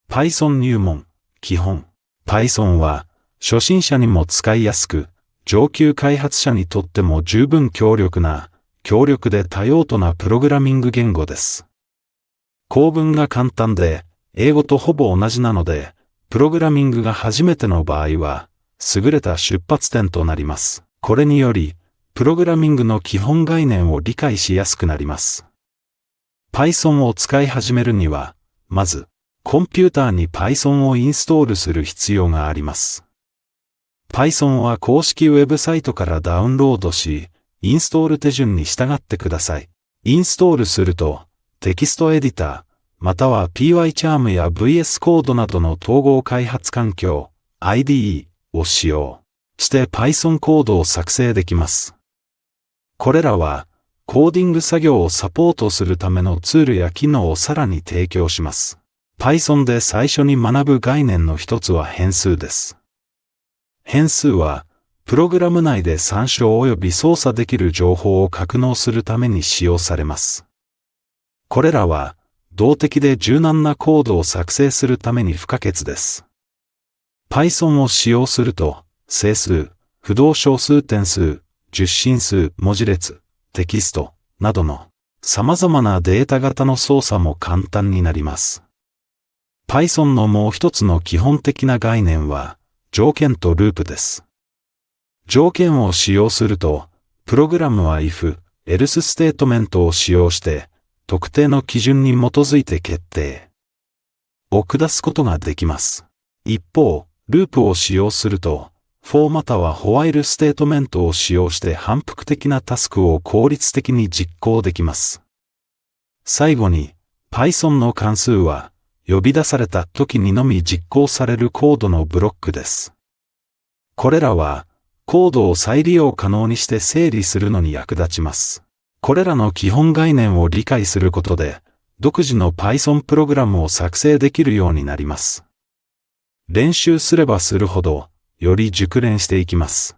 Python 入門、基本。Python は、初心者にも使いやすく、上級開発者にとっても十分強力で多用途なプログラミング言語です。構文が簡単で、英語とほぼ同じなので、プログラミングが初めての場合は、優れた出発点となります。これにより、プログラミングの基本概念を理解しやすくなります。Python を使い始めるには、まず、コンピューターに Python をインストールする必要があります。Python は公式ウェブサイトからダウンロードし、インストール手順に従ってください。インストールすると、テキストエディター、または PyCharm や VS Code などの統合開発環境、IDE を使用して Python コードを作成できます。これらは、コーディング作業をサポートするためのツールや機能をさらに提供します。Python で最初に学ぶ概念の一つは変数です。変数は、プログラム内で参照及び操作できる情報を格納するために使用されます。これらは、動的で柔軟なコードを作成するために不可欠です。Python を使用すると、整数、不動小数点数、十進数、文字列、テキスト、などの様々なデータ型の操作も簡単になります。Python のもう一つの基本的な概念は、条件とループです。条件を使用すると、プログラムは if、else ステートメントを使用して、特定の基準に基づいて決定を下すことができます。一方、ループを使用すると、for または while ステートメントを使用して反復的なタスクを効率的に実行できます。最後に、Python の関数は、呼び出された時にのみ実行されるコードのブロックです。これらは、コードを再利用可能にして整理するのに役立ちます。これらの基本概念を理解することで、独自の Python プログラムを作成できるようになります。練習すればするほど、より熟練していきます。